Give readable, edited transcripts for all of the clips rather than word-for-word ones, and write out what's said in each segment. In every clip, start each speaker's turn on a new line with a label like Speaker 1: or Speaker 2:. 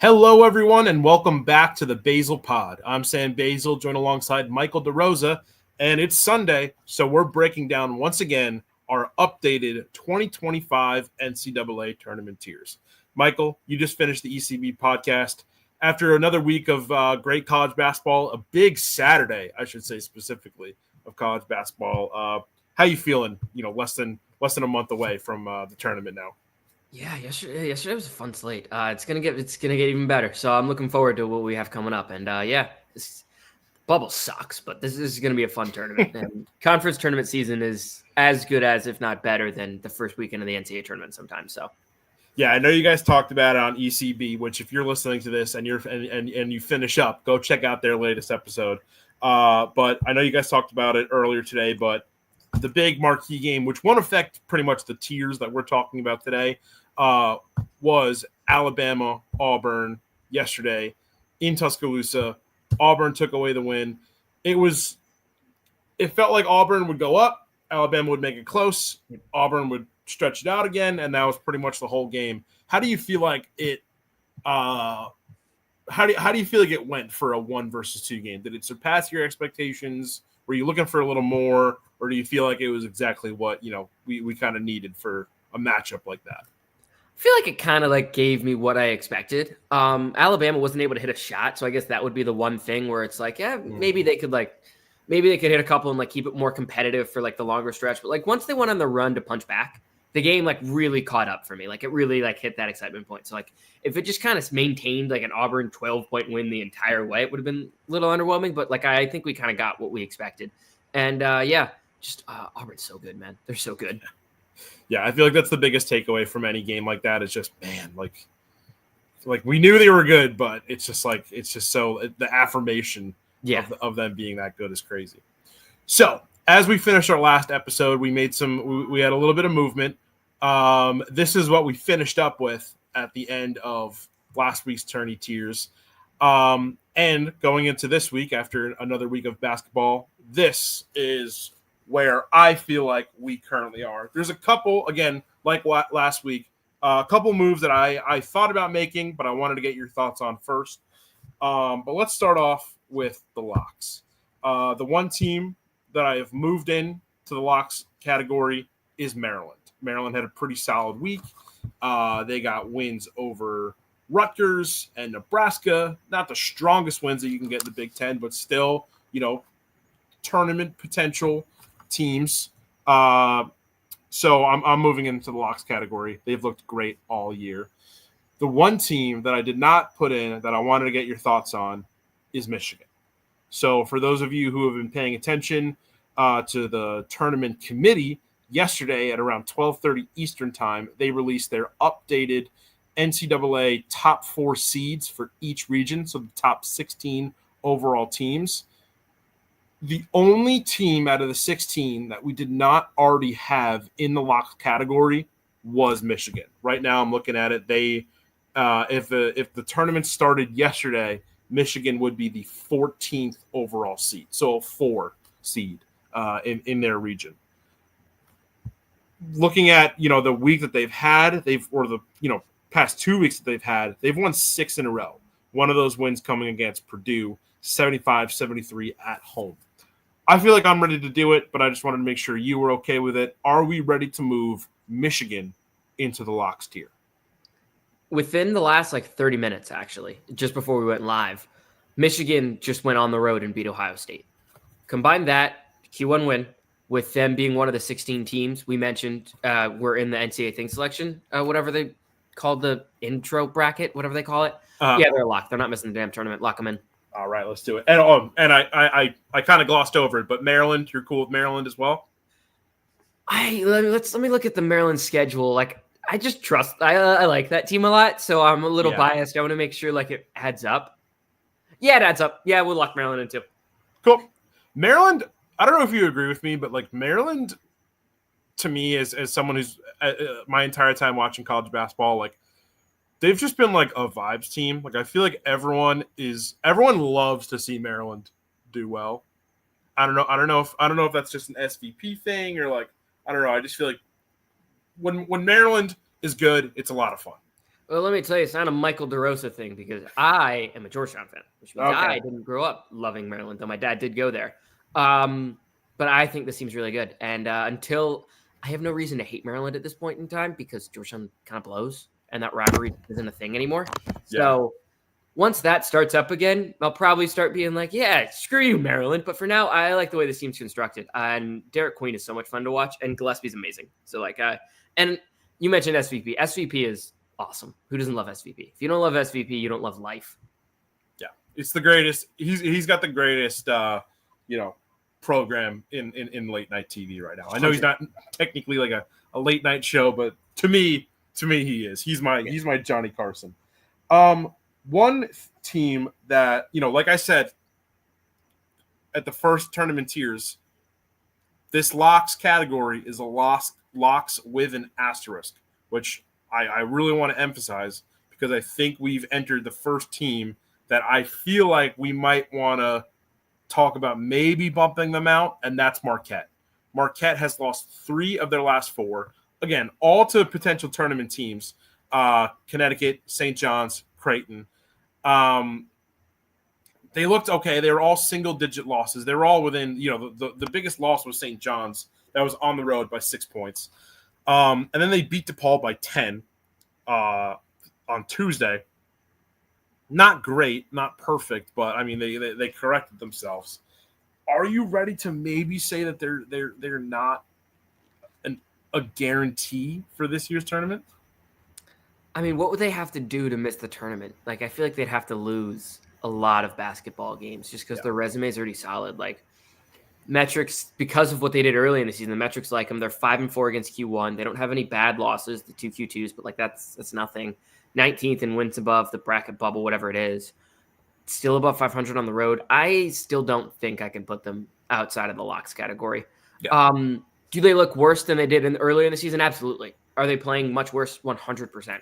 Speaker 1: Hello, everyone, and welcome back to the Basel Pod. I'm Sam Basel, joined alongside Michael Derosa, and it's Sunday, so we're breaking down once again our updated 2025 NCAA Tournament tiers. Michael, you just finished the ECB podcast. After another week of great college basketball, a big Saturday, I should say specifically, of college basketball. How you feeling? Less than a month away from the tournament now.
Speaker 2: Yeah, yesterday was a fun slate. It's gonna get even better. So I'm looking forward to what we have coming up. And this bubble sucks, but this is gonna be a fun tournament. And conference tournament season is as good as, if not better, than the first weekend of the NCAA tournament sometimes. So
Speaker 1: Yeah, I know you guys talked about it on ECB, which if you're listening to this and you finish up, go check out their latest episode. But I know you guys talked about it earlier today, but the big marquee game, which won't affect pretty much the tiers that we're talking about today, was Alabama Auburn yesterday in Tuscaloosa. Auburn took away the win. It felt like Auburn would go up, Alabama would make it close, Auburn would stretch it out again, and that was pretty much the whole game. How do you feel like it? How do you feel like it went for a 1-2 game? Did it surpass your expectations? Were you looking for a little more, or do you feel like it was exactly what we kind of needed for a matchup like that?
Speaker 2: I feel like it kind of like gave me what I expected. Alabama wasn't able to hit a shot, so I guess that would be the one thing where it's like, yeah, maybe they could hit a couple and like keep it more competitive for like the longer stretch. But like once they went on the run to punch back, the game like really caught up for me. Like it really like hit that excitement point. So like if it just kind of maintained like an Auburn 12-point win the entire way, it would have been a little underwhelming. But like I think we kind of got what we expected. And Auburn's so good, man. They're so good.
Speaker 1: Yeah, I feel like that's the biggest takeaway from any game like that is just, man, like we knew they were good, but it's just so the affirmation of them being that good is crazy. So as we finished our last episode, we had a little bit of movement. This is what we finished up with at the end of last week's tourney tiers. And going into this week, after another week of basketball, this is where I feel like we currently are. There's a couple, again, like last week, a couple moves that I thought about making, but I wanted to get your thoughts on first. But let's start off with the locks. The one team that I have moved in to the locks category is Maryland. Maryland had a pretty solid week. They got wins over Rutgers and Nebraska. Not the strongest wins that you can get in the Big Ten, but still, tournament potential teams. So I'm moving into the locks category. They've looked great all year. The one team that I did not put in that I wanted to get your thoughts on is Michigan. So for those of you who have been paying attention to the tournament committee, yesterday at around 12:30 Eastern time, they released their updated NCAA top 4 seeds for each region, so the top 16 overall teams. The only team out of the 16 that we did not already have in the lock category was Michigan. Right now, I'm looking at it. They, if the tournament started yesterday, Michigan would be the 14th overall seed, so a 4 seed in their region. Looking at the week that they've had, past 2 weeks that they've won 6 in a row. One of those wins coming against Purdue, 75-73 at home. I feel like I'm ready to do it, but I just wanted to make sure you were okay with it. Are we ready to move Michigan into the locks tier?
Speaker 2: Within the last 30 minutes, actually, just before we went live, Michigan just went on the road and beat Ohio State. Combine that Q1 win with them being one of the 16 teams we mentioned were in the NCAA thing selection, whatever they called the intro bracket, whatever they call it. Yeah, they're locked. They're not missing the damn tournament. Lock them in.
Speaker 1: All right, let's do it. And I kind of glossed over it, but Maryland, you're cool with Maryland as well?
Speaker 2: Let me look at the Maryland schedule. I just trust. I like that team a lot, so I'm a little biased. I want to make sure it adds up. Yeah, it adds up. Yeah, we'll lock Maryland in too.
Speaker 1: Cool. Maryland. I don't know if you agree with me, but Maryland, to me, as someone who's my entire time watching college basketball, they've just been a vibes team. I feel like everyone loves to see Maryland do well. I don't know if that's just an SVP thing or I don't know. I just feel like when Maryland is good, it's a lot of fun.
Speaker 2: Well, let me tell you, it's not a Michael Derosa thing because I am a Georgetown fan, which means I didn't grow up loving Maryland, though my dad did go there. But I think this seems really good. And until I have no reason to hate Maryland at this point in time because Georgetown kind of blows and that rivalry isn't a thing anymore. So once that starts up again, I'll probably start being like, yeah, screw you, Maryland. But for now, I like the way this team's constructed. And Derek Queen is so much fun to watch, and Gillespie's amazing. So and you mentioned SVP. SVP is awesome. Who doesn't love SVP? If you don't love SVP, you don't love life.
Speaker 1: Yeah, it's the greatest. He's got the greatest, program in late night TV right now. I know he's not technically like a late night show, but to me, he is. He's my Johnny Carson. One team that, like I said at the first tournament tiers, this locks category is a locks with an asterisk, which I really want to emphasize because I think we've entered the first team that I feel like we might want to talk about maybe bumping them out, and that's Marquette. Marquette has lost 3 of their last 4. Again, all to potential tournament teams, Connecticut, St. John's, Creighton. They looked okay. They were all single-digit losses. They were all within, the biggest loss was St. John's. That was on the road by 6 points. And then they beat DePaul by 10 on Tuesday. Not great, not perfect, but I mean they corrected themselves. Are you ready to maybe say that they're not a guarantee for this year's tournament?
Speaker 2: I mean, what would they have to do to miss the tournament? Like, I feel like they'd have to lose a lot of basketball games just because their resume is already solid. Like, metrics, because of what they did early in the season, the metrics like them. They're 5-4 against Q1. They don't have any bad losses, the 2 Q2s, but like that's nothing. 19th in wins above the bracket bubble, whatever it is. Still above 500 on the road. I still don't think I can put them outside of the locks category. Yeah. Do they look worse than they did earlier in the season? Absolutely. Are they playing much worse? 100%.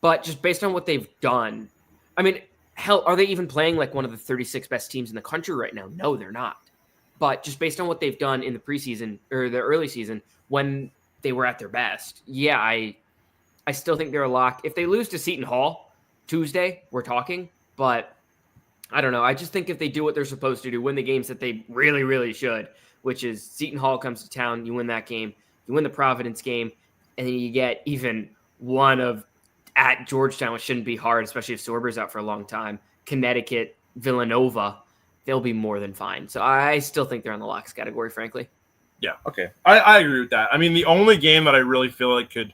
Speaker 2: But just based on what they've done, I mean, hell, are they even playing like one of the 36 best teams in the country right now? No, they're not. But just based on what they've done in the preseason or the early season when they were at their best, yeah, I still think they're a lock. If they lose to Seton Hall Tuesday, we're talking. But I don't know. I just think if they do what they're supposed to do, win the games that they really, really should, which is Seton Hall comes to town, you win that game, you win the Providence game, and then you get even one of at Georgetown, which shouldn't be hard, especially if Sorber's out for a long time, Connecticut, Villanova, they'll be more than fine. So I still think they're in the locks category, frankly.
Speaker 1: Yeah, okay. I agree with that. I mean, the only game that I really feel like could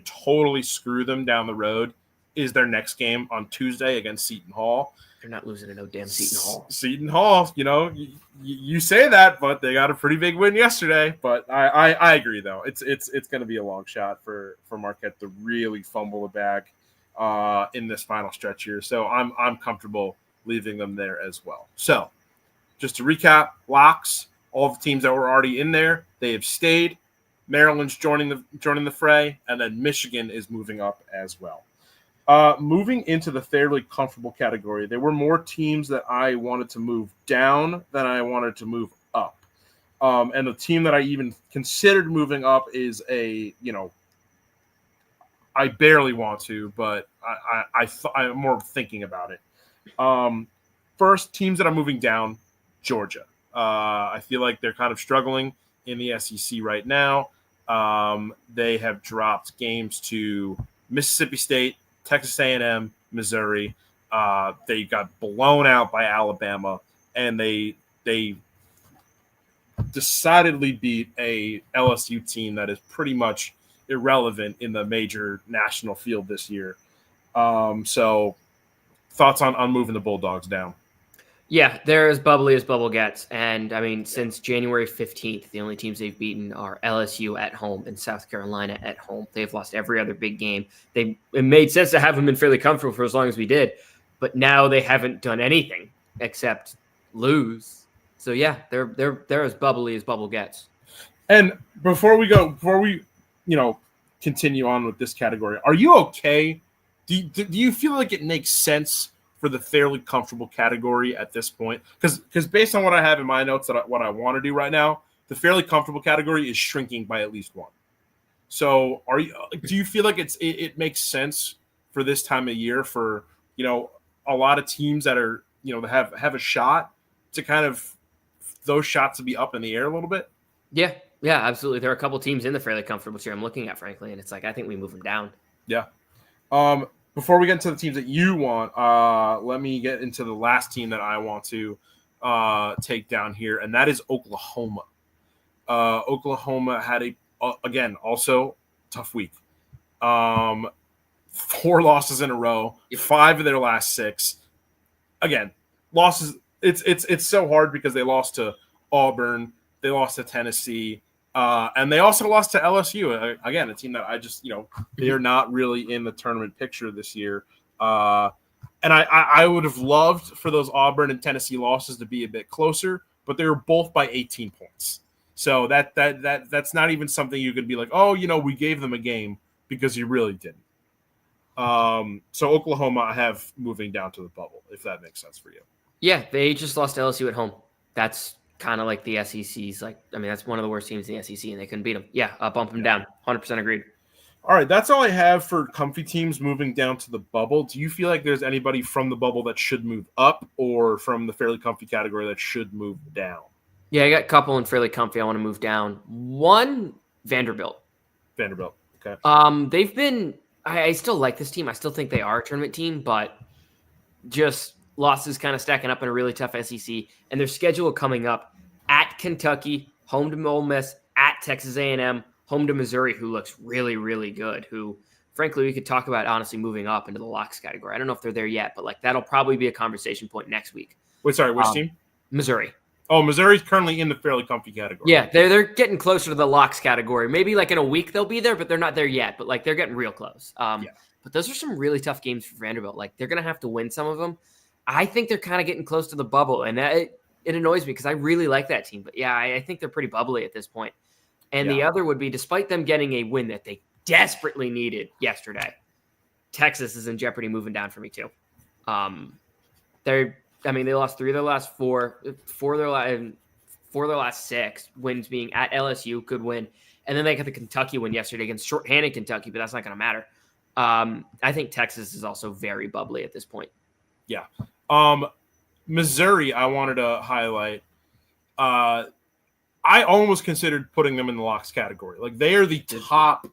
Speaker 1: totally screw them down the road is their next game on Tuesday against Seton Hall.
Speaker 2: They're not losing to no damn Seton Hall.
Speaker 1: Seton Hall, you say that, but they got a pretty big win yesterday. But I agree, though. It's going to be a long shot for Marquette to really fumble the bag in this final stretch here. So I'm comfortable leaving them there as well. So just to recap, locks, all the teams that were already in there, they have stayed. Maryland's joining the fray, and then Michigan is moving up as well. Moving into the fairly comfortable category, there were more teams that I wanted to move down than I wanted to move up. And the team that I even considered moving up is I barely want to, but I'm more thinking about it. First, teams that are moving down, Georgia. I feel like they're kind of struggling in the SEC right now. They have dropped games to Mississippi State, Texas A&M, Missouri. They got blown out by Alabama, and they decidedly beat a LSU team that is pretty much irrelevant in the major national field this year. So thoughts on moving the Bulldogs down?
Speaker 2: Yeah, they're as bubbly as bubble gets. And, I mean, since January 15th, the only teams they've beaten are LSU at home and South Carolina at home. They've lost every other big game. It made sense to have them been fairly comfortable for as long as we did. But now they haven't done anything except lose. So, yeah, they're as bubbly as bubble gets.
Speaker 1: And before we continue on with this category, are you okay? Do you feel like it makes sense for the fairly comfortable category at this point? Because based on what I have in my notes, what I want to do right now, the fairly comfortable category is shrinking by at least one. So do you feel like it makes sense for this time of year for, a lot of teams that are, that have a shot to kind of those shots to be up in the air a little bit.
Speaker 2: Yeah, absolutely. There are a couple teams in the fairly comfortable tier I'm looking at, frankly, and it's like I think we move them down.
Speaker 1: Yeah. Before we get into the teams that you want, let me get into the last team that I want to take down here, and that is Oklahoma. Oklahoma had again, also tough week. 4 losses in a row, 5 of their last 6. Again, losses. It's so hard because they lost to Auburn, they lost to Tennessee, and they also lost to LSU. Again, a team that I just, they're not really in the tournament picture this year. And I would have loved for those Auburn and Tennessee losses to be a bit closer, but they were both by 18 points. So that's not even something you could be like, oh, we gave them a game, because you really didn't. So Oklahoma I have moving down to the bubble, if that makes sense for you.
Speaker 2: Yeah, they just lost to LSU at home. That's kind of like the SEC's. That's one of the worst teams in the SEC, and they couldn't beat them. Yeah, bump them down. 100% agreed.
Speaker 1: All right, that's all I have for comfy teams moving down to the bubble. Do you feel like there's anybody from the bubble that should move up, or from the fairly comfy category that should move down?
Speaker 2: Yeah, I got a couple in fairly comfy I want to move down. One, Vanderbilt.
Speaker 1: Okay.
Speaker 2: They've been – I still like this team. I still think they are a tournament team, but just losses kind of stacking up in a really tough SEC. And their schedule coming up at Kentucky, home to Ole Miss, at Texas A&M, home to Missouri, who looks really, really good, who, frankly, we could talk about honestly moving up into the locks category. I don't know if they're there yet, but that'll probably be a conversation point next week.
Speaker 1: Wait, sorry, which team?
Speaker 2: Missouri.
Speaker 1: Oh, Missouri's currently in the fairly comfy category.
Speaker 2: Yeah, they're getting closer to the locks category. Maybe in a week they'll be there, but they're not there yet. But they're getting real close. But those are some really tough games for Vanderbilt. They're going to have to win some of them. I think they're kind of getting close to the bubble, and it annoys me because I really like that team. But yeah, I think they're pretty bubbly at this point. And the other would be, despite them getting a win that they desperately needed yesterday, Texas is in jeopardy moving down for me too. They lost 3 of their last 4 of their last 6 wins being at LSU, good win. And then they got the Kentucky win yesterday against shorthanded Kentucky, but that's not going to matter. I think Texas is also very bubbly at this point.
Speaker 1: Yeah. Missouri, I wanted to highlight. I almost considered putting them in the locks category. They are the top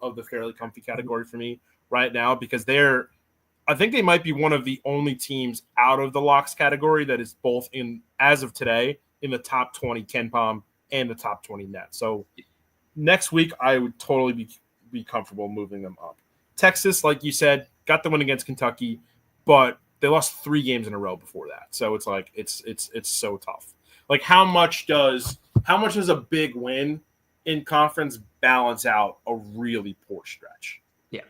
Speaker 1: of the fairly comfy category for me right now, because I think they might be one of the only teams out of the locks category that is both as of today, in the top 20 KenPom and the top 20 net. So next week, I would totally be comfortable moving them up. Texas, like you said, got the win against Kentucky, but they lost 3 games in a row before that. So it's so tough. How much does a big win in conference balance out a really poor stretch?
Speaker 2: Yeah.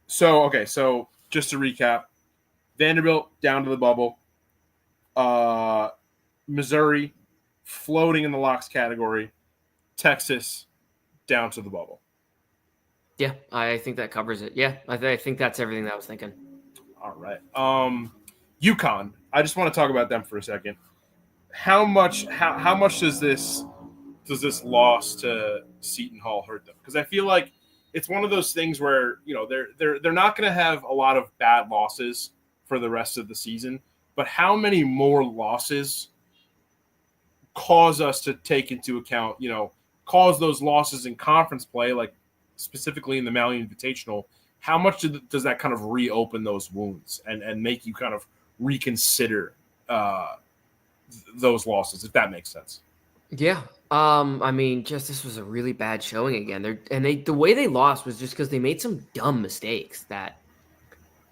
Speaker 1: So just to recap, Vanderbilt down to the bubble. Missouri floating in the locks category. Texas down to the bubble.
Speaker 2: Yeah, I think that covers it. Yeah, I think that's everything that I was thinking.
Speaker 1: All right. UConn. I just want to talk about them for a second. How much does this loss to Seton Hall hurt them? Because I feel like it's one of those things where they're not going to have a lot of bad losses for the rest of the season, but how many more losses cause us to take into account, cause those losses in conference play, specifically in the Maui Invitational? How much does that kind of reopen those wounds and make you kind of reconsider those losses, if that makes sense?
Speaker 2: Yeah. This was a really bad showing again. The way they lost was just because they made some dumb mistakes that,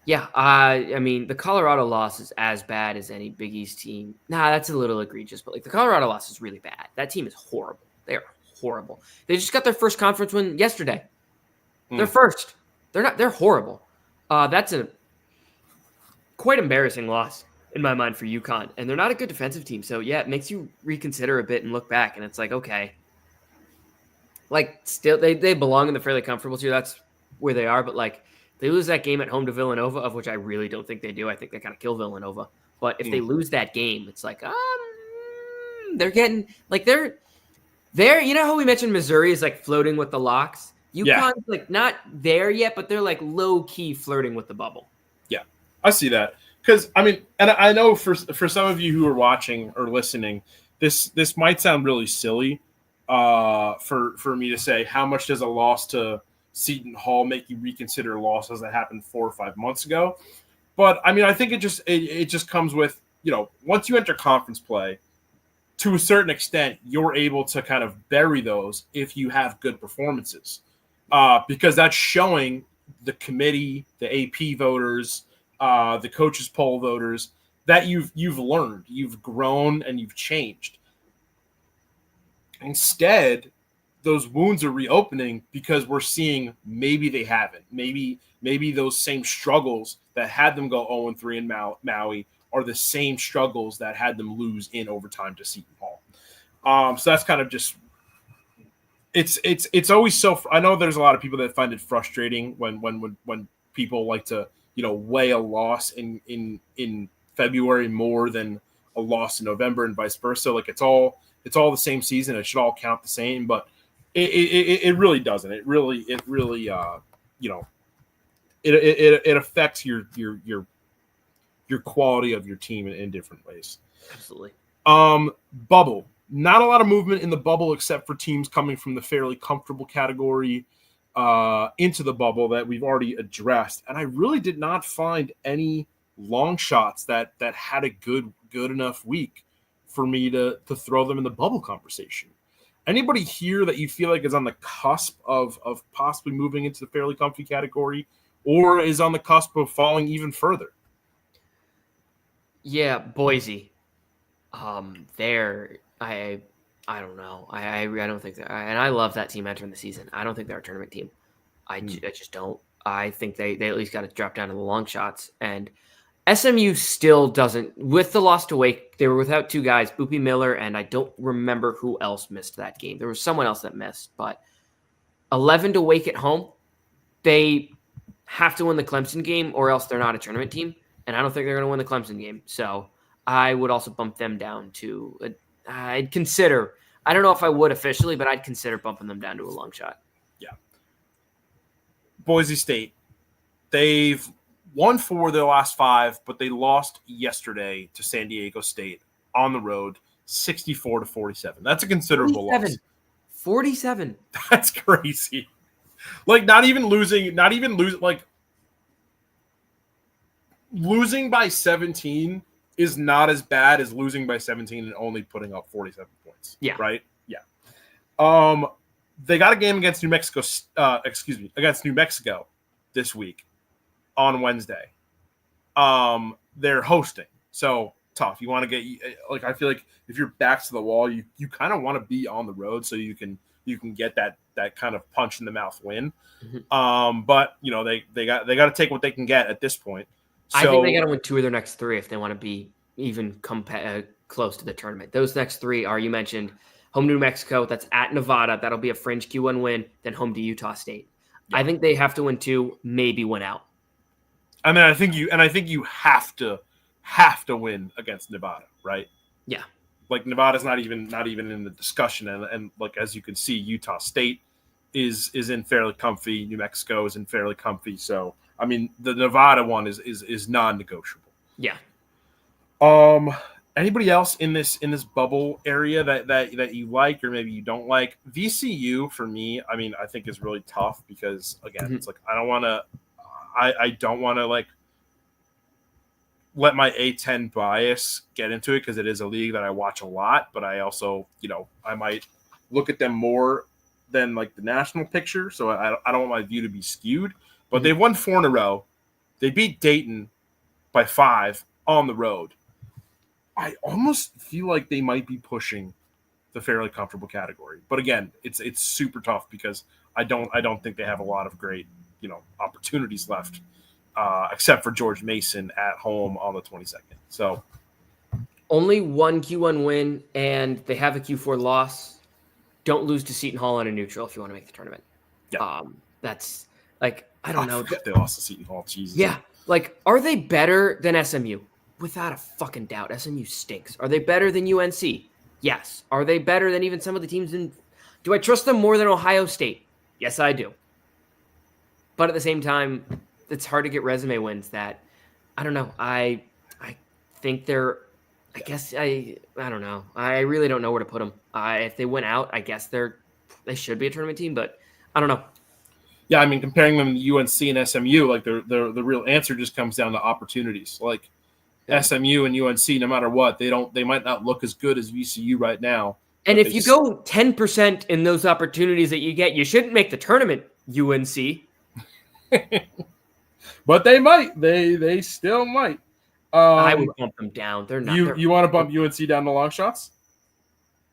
Speaker 2: the Colorado loss is as bad as any Big East team. Nah, that's a little egregious, but the Colorado loss is really bad. That team is horrible. They are horrible. They just got their first conference win yesterday. Their first. They're horrible. That's a quite embarrassing loss in my mind for UConn, and they're not a good defensive team. So yeah, it makes you reconsider a bit and look back, and it's okay. Still they belong in the fairly comfortable tier. That's where they are, but they lose that game at home to Villanova, of which I really don't think they do. I think they kind of kill Villanova. But if they lose that game, it's they're getting they're you know how we mentioned Missouri is floating with the locks? UConn's like not there yet, but they're like low key flirting with the bubble.
Speaker 1: Yeah, I see that. Because I mean, and I know for some of you who are watching or listening, this might sound really silly for me to say. How much does a loss to Seton Hall make you reconsider losses that happened 4 or 5 months ago? But I mean, I think it just comes with, once you enter conference play, to a certain extent, you're able to kind of bury those if you have good performances, because that's showing the committee, the AP voters, the coaches poll voters that you've learned, you've grown, and you've changed. Instead, those wounds are reopening because we're seeing maybe they haven't. Maybe those same struggles that had them go 0-3 in Maui are the same struggles that had them lose in overtime to Seton Hall. So that's kind of just it's always so. I know there's a lot of people that find it frustrating when people like to weigh a loss in February more than a loss in November and vice versa. Like it's all the same season. It should all count the same, but it really doesn't. It really it affects your quality of your team in different ways.
Speaker 2: Absolutely.
Speaker 1: Bubble. Not a lot of movement in the bubble except for teams coming from the fairly comfortable category into the bubble that we've already addressed. And I really did not find any long shots that had a good enough week for me to throw them in the bubble conversation. Anybody here that you feel like is on the cusp of possibly moving into the fairly comfy category or is on the cusp of falling even further?
Speaker 2: Yeah, Boise. I don't know. I don't think that, and I love that team entering the season. I don't think they're a tournament team. I just don't. I think they at least got to drop down to the long shots. And SMU still doesn't. With the loss to Wake, they were without two guys, Boopy Miller, and I don't remember who else missed that game. There was someone else that missed, but 11 to Wake at home, they have to win the Clemson game or else they're not a tournament team. And I don't think they're going to win the Clemson game. So I would also bump them down to I'd consider. I don't know if I would officially, but I'd consider bumping them down to a long shot.
Speaker 1: Yeah. Boise State. They've won 4 of their last 5, but they lost yesterday to San Diego State on the road, 64-47. That's a considerable
Speaker 2: 47.
Speaker 1: loss.
Speaker 2: 47.
Speaker 1: That's crazy. Like losing by 17 is not as bad as losing by 17 and only putting up 47 points.
Speaker 2: Yeah.
Speaker 1: Right? Yeah. They got a game against New Mexico this week on Wednesday. They're hosting. So tough. You want to get I feel like if you're back to the wall, you kind of want to be on the road so you can get that kind of punch in the mouth win. Mm-hmm. But they got to take what they can get at this point. So,
Speaker 2: I think they got to win 2 of their next 3 if they want to be even close to the tournament. Those next 3 are, you mentioned, home to New Mexico. That's at Nevada. That'll be a fringe Q1 win. Then home to Utah State. Yeah. I think they have to win 2, maybe win out.
Speaker 1: I mean, I think you have to win against Nevada, right?
Speaker 2: Yeah.
Speaker 1: Like Nevada's not even in the discussion, and like as you can see, Utah State is in fairly comfy. New Mexico is in fairly comfy. So I mean, the Nevada one is non-negotiable.
Speaker 2: Yeah.
Speaker 1: Anybody else in this bubble area that you like or maybe you don't like? VCU for me, I mean, I think is really tough because again, It's like I don't want to like let my A10 bias get into it because it is a league that I watch a lot, but I also, I might look at them more than like the national picture. So I don't want my view to be skewed, but they've won 4 in a row. They beat Dayton by 5 on the road. I almost feel like they might be pushing the fairly comfortable category, but again, it's super tough because I don't think they have a lot of great, opportunities left. Except for George Mason at home on the 22nd. So
Speaker 2: only 1 Q1 win, and they have a Q4 loss. Don't lose to Seton Hall on a neutral if you want to make the tournament.
Speaker 1: Yeah.
Speaker 2: That's like, I don't know.
Speaker 1: They lost to Seton Hall. Jesus.
Speaker 2: Yeah. Like, are they better than SMU? Without a fucking doubt. SMU stinks. Are they better than UNC? Yes. Are they better than even some of the teams in? Do I trust them more than Ohio State? Yes, I do. But at the same time, it's hard to get resume wins that I don't know. I think they're I guess I don't know. I really don't know where to put them. If they went out, I guess they should be a tournament team, but I don't know.
Speaker 1: Yeah, I mean, comparing them to UNC and SMU, like the real answer just comes down to opportunities. Like SMU and UNC, no matter what, they might not look as good as VCU right now.
Speaker 2: And if you go 10% in those opportunities that you get, you shouldn't make the tournament, UNC.
Speaker 1: But they might. They still might.
Speaker 2: I would bump them down. They're not.
Speaker 1: You want to bump UNC down the long shots?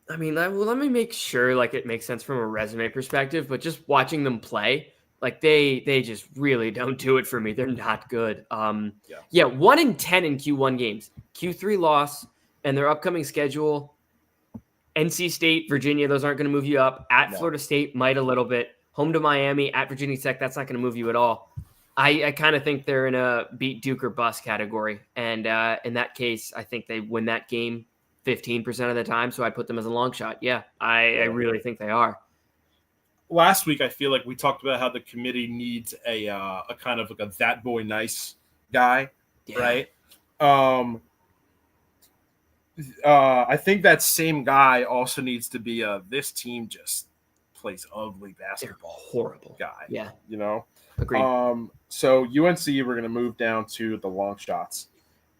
Speaker 2: I mean, let me make sure like it makes sense from a resume perspective, but just watching them play, like they just really don't do it for me. They're not good. 1-10 in Q1 games, Q3 loss, and their upcoming schedule. NC State, Virginia, those aren't going to move you up. Florida State might a little bit. Home to Miami, at Virginia Tech, that's not going to move you at all. I kind of think they're in a beat Duke or bust category. And in that case, I think they win that game 15% of the time. So I put them as a long shot. Yeah, I really think they are.
Speaker 1: Last week, I feel like we talked about how the committee needs a kind of like a that boy nice guy, right? I think that same guy also needs to be this team just plays ugly basketball.
Speaker 2: They're horrible
Speaker 1: guy.
Speaker 2: Yeah.
Speaker 1: You know?
Speaker 2: Agreed.
Speaker 1: So UNC, we're going to move down to the long shots.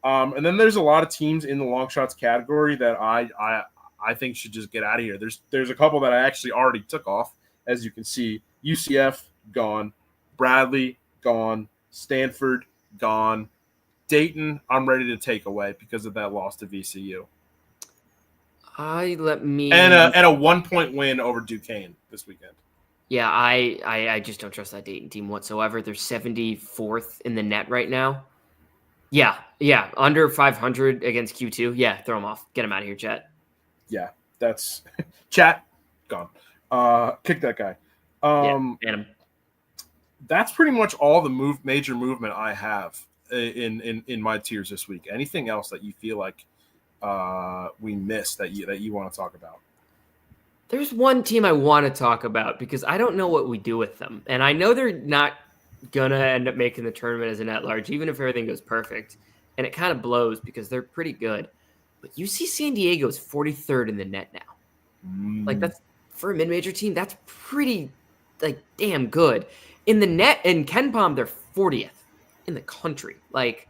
Speaker 1: And then there's a lot of teams in the long shots category that I think should just get out of here. There's a couple that I actually already took off, as you can see. UCF, gone. Bradley, gone. Stanford, gone. Dayton, I'm ready to take away because of that loss to VCU. And a 1-point win over Duquesne this weekend.
Speaker 2: Yeah, I just don't trust that Dayton team whatsoever. They're 74th in the net right now. Yeah, under 500 against Q2. Yeah, throw them off. Get them out of here, Chat.
Speaker 1: Yeah, that's Chat gone. Kick that guy.
Speaker 2: Ban him.
Speaker 1: That's pretty much all the major movement I have in my tiers this week. Anything else that you feel like we missed that you want to talk about?
Speaker 2: There's one team I want to talk about because I don't know what we do with them. And I know they're not going to end up making the tournament as an at-large, even if everything goes perfect. And it kind of blows because they're pretty good. But UC San Diego is 43rd in the net now. Like, that's for a mid-major team, that's pretty, like, damn good. In the net, in KenPom, they're 40th in the country. Like,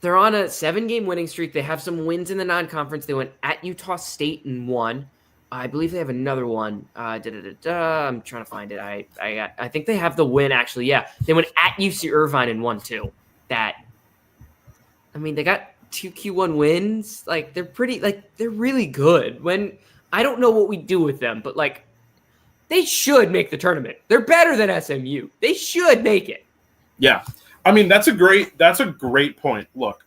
Speaker 2: they're on a 7-game winning streak. They have some wins in the non-conference. They went at Utah State and won. I believe they have another one. I'm trying to find it. I think they have the win, actually. Yeah, they went at UC Irvine and won too. They got 2 Q1 wins. Like, they're pretty, like, they're really good. When I don't know what we do with them, but, like, they should make the tournament. They're better than SMU. They should make it.
Speaker 1: Yeah. I mean, that's a great point. Look,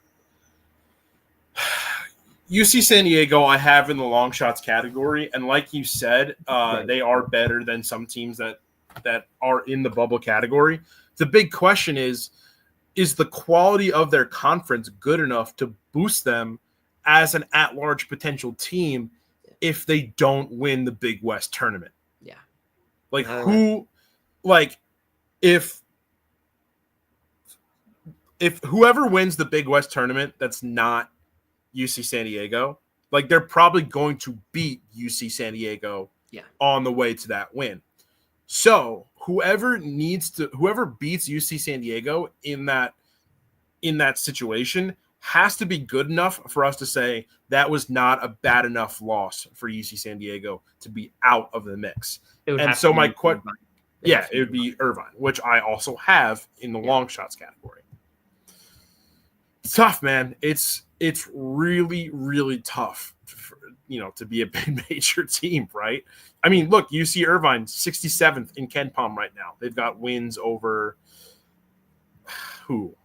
Speaker 1: UC San Diego I have in the long shots category, and like you said, they are better than some teams that are in the bubble category. The big question is the quality of their conference good enough to boost them as an at-large potential team if they don't win the Big West tournament?
Speaker 2: Yeah.
Speaker 1: Like, if whoever wins the Big West tournament that's not UC San Diego, like, they're probably going to beat UC San Diego on the way to that win. So whoever beats UC San Diego in that situation has to be good enough for us to say that was not a bad enough loss for UC San Diego to be out of the mix. And so my question, it would be Irvine, which I also have in the long shots category. It's tough, man. It's really, really tough, to be a big major team, right? I mean, look, UC Irvine, 67th in KenPom right now. They've got wins over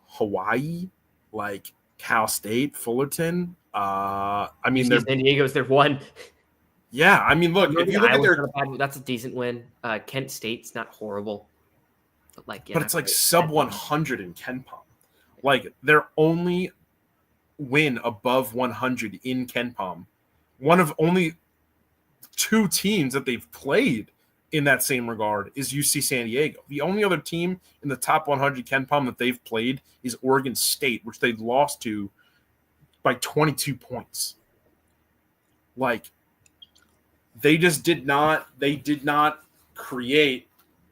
Speaker 1: Hawaii, like Cal State, Fullerton. San
Speaker 2: Diego's their one.
Speaker 1: Yeah, I mean, look, if you look at
Speaker 2: that's a decent win. Kent State's not horrible, but
Speaker 1: it's like sub 100 in KenPom. Like, their only win above 100 in KenPom, one of only 2 teams that they've played in that same regard is UC San Diego. The only other team in the top 100 Ken Palm that they've played is Oregon State, which they lost to by 22 points. Like, they did not create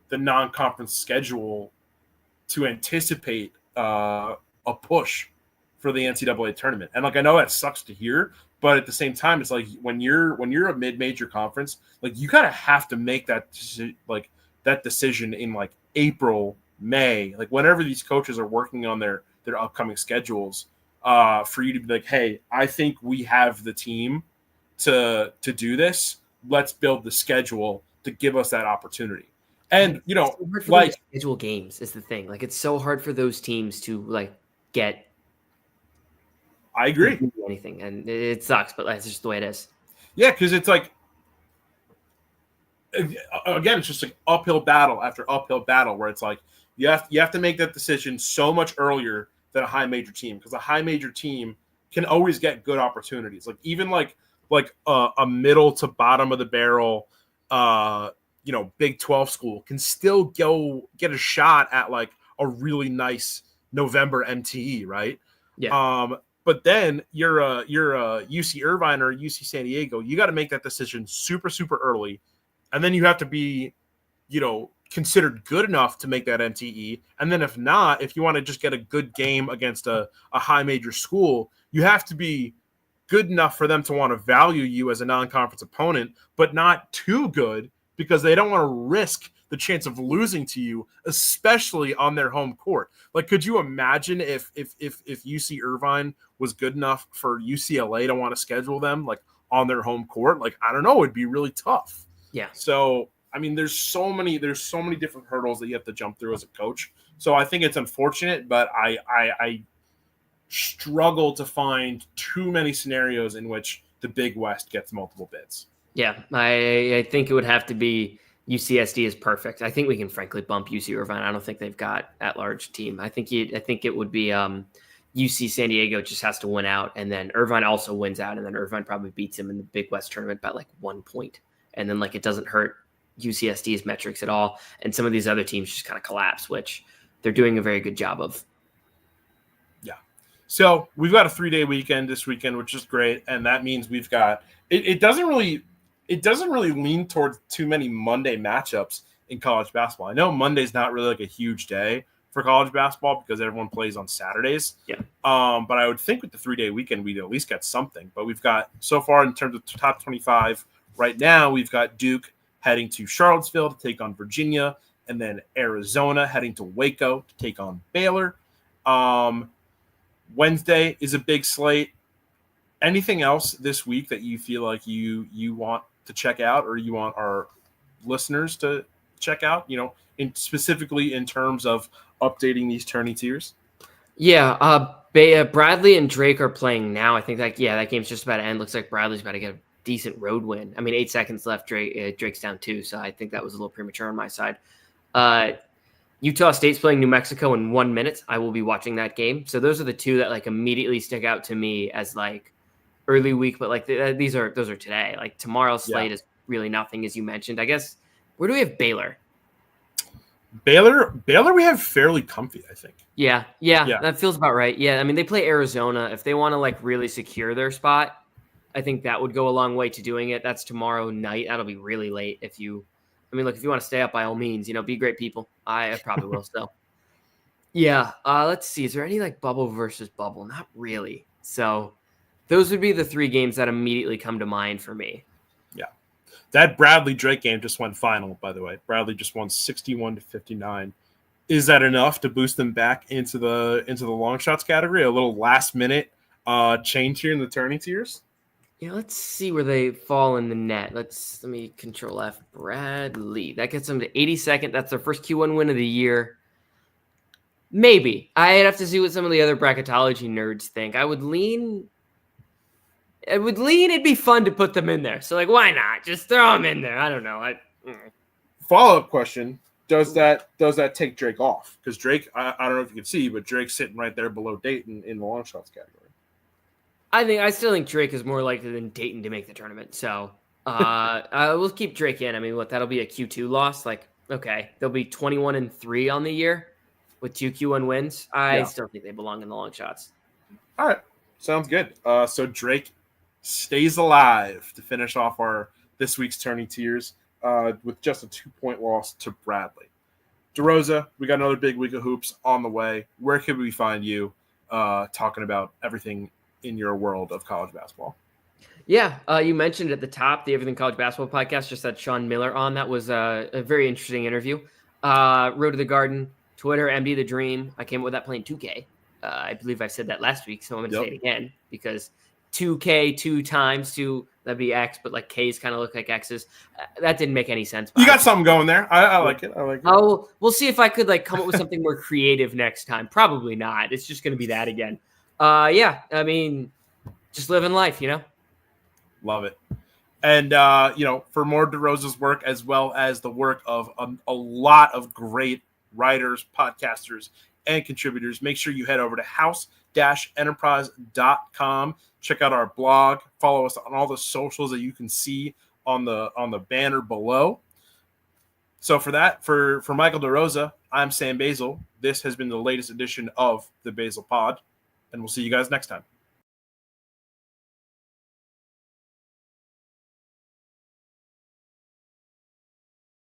Speaker 1: the non-conference schedule to anticipate a push for the NCAA tournament. And like, I know that sucks to hear, but at the same time, it's like when you're a mid-major conference, like you kind of have to make that decision in like April, May, like whenever these coaches are working on their upcoming schedules, for you to be like, hey, I think we have the team to do this. Let's build the schedule to give us that opportunity. And
Speaker 2: like schedule games is the thing. Like, it's so hard for those teams to like get.
Speaker 1: I agree.
Speaker 2: Anything, and it sucks, but that's just the way it is.
Speaker 1: Yeah, because it's like, again, it's just like uphill battle after uphill battle, where it's like you have to make that decision so much earlier than a high major team, because a high major team can always get good opportunities. Like even like a middle to bottom of the barrel, Big 12 school can still go get a shot at like a really nice November MTE, right?
Speaker 2: Yeah.
Speaker 1: But then you're a UC Irvine or UC San Diego. You got to make that decision super, super early, and then you have to be, considered good enough to make that MTE. And then if not, if you want to just get a good game against a high major school, you have to be good enough for them to want to value you as a non-conference opponent, but not too good, because they don't want to risk the chance of losing to you, especially on their home court. Like, could you imagine if UC Irvine was good enough for UCLA to want to schedule them like on their home court? Like, I don't know, it'd be really tough.
Speaker 2: Yeah.
Speaker 1: So, I mean, there's so many different hurdles that you have to jump through as a coach. So I think it's unfortunate, but I struggle to find too many scenarios in which the Big West gets multiple bids.
Speaker 2: Yeah, I think it would have to be UCSD is perfect. I think we can frankly bump UC Irvine. I don't think they've got at-large team. I think it would be UC San Diego just has to win out, and then Irvine also wins out, and then Irvine probably beats him in the Big West tournament by like 1 point. And then like it doesn't hurt UCSD's metrics at all. And some of these other teams just kind of collapse, which they're doing a very good job of.
Speaker 1: Yeah. So we've got a 3-day weekend this weekend, which is great. And that means we've got it doesn't really lean towards too many Monday matchups in college basketball. I know Monday's not really like a huge day for college basketball because everyone plays on Saturdays.
Speaker 2: Yeah.
Speaker 1: But I would think with the 3-day weekend, we'd at least get something. But we've got, so far in terms of top 25, right now, we've got Duke heading to Charlottesville to take on Virginia, and then Arizona heading to Waco to take on Baylor. Wednesday is a big slate. Anything else this week that you feel like you want to check out, or you want our listeners to check out, specifically in terms of updating these tourney tiers?
Speaker 2: Yeah, Bradley and Drake are playing now. I think that game's just about to end. Looks like Bradley's about to get a decent road win. I mean, 8 seconds left. Drake's down 2, so I think that was a little premature on my side. Utah State's playing New Mexico in 1 minute. I will be watching that game. So those are the two that like immediately stick out to me as like early week, but like those are today. Like tomorrow's slate is really nothing, as you mentioned. I guess, where do we have Baylor?
Speaker 1: Baylor, we have fairly comfy, I think.
Speaker 2: Yeah, that feels about right. Yeah, I mean, they play Arizona. If they want to like really secure their spot, I think that would go a long way to doing it. That's tomorrow night. That'll be really late. If you want to stay up, by all means, be great people. I probably will still. Yeah. Let's see. Is there any like bubble versus bubble? Not really. So those would be the 3 games that immediately come to mind for me.
Speaker 1: Yeah. That Bradley Drake game just went final, by the way. Bradley just won 61-59. Is that enough to boost them back into the long shots category? A little last minute change here in the tourney tiers?
Speaker 2: Yeah, let's see where they fall in the net. Let me Control F. Bradley. That gets them to 82nd. That's their first Q1 win of the year. Maybe. I'd have to see what some of the other bracketology nerds think. It'd be fun to put them in there. So, like, why not? Just throw them in there. I don't know.
Speaker 1: Follow-up question. Does that take Drake off? Because Drake, I don't know if you can see, but Drake's sitting right there below Dayton in the long shots category.
Speaker 2: I still think Drake is more likely than Dayton to make the tournament. So We'll keep Drake in. I mean, that'll be a Q2 loss. Like, okay, they'll be 21-3 on the year with 2 Q1 wins. I still think they belong in the long shots.
Speaker 1: All right. Sounds good. So Drake stays alive to finish off this week's tourney tiers with just a 2-point loss to Bradley. Derosa, we got another big week of hoops on the way. Where can we find you talking about everything in your world of college basketball?
Speaker 2: Yeah, you mentioned at the top the Everything College Basketball podcast, just had Sean Miller on. That was a very interesting interview. Road to the Garden, Twitter, MD the Dream. I came up with that playing 2K. I believe I said that last week, so I'm going to say it again because 2K 2 times 2, that'd be X, but like K's kind of look like X's. That didn't make any sense.
Speaker 1: You got something going there. I like it. I like it.
Speaker 2: We'll see if I could like come up with something more creative next time. Probably not. It's just going to be that again. Yeah, I mean, just living life,
Speaker 1: Love it. And, for more DeRosa's work, as well as the work of a lot of great writers, podcasters, and contributors, make sure you head over to house-enterprise.com. Check out our blog. Follow us on all the socials that you can see on the banner below. So for Michael DeRosa, I'm Sam Basel. This has been the latest edition of the Basel Pod, and we'll see you guys next time.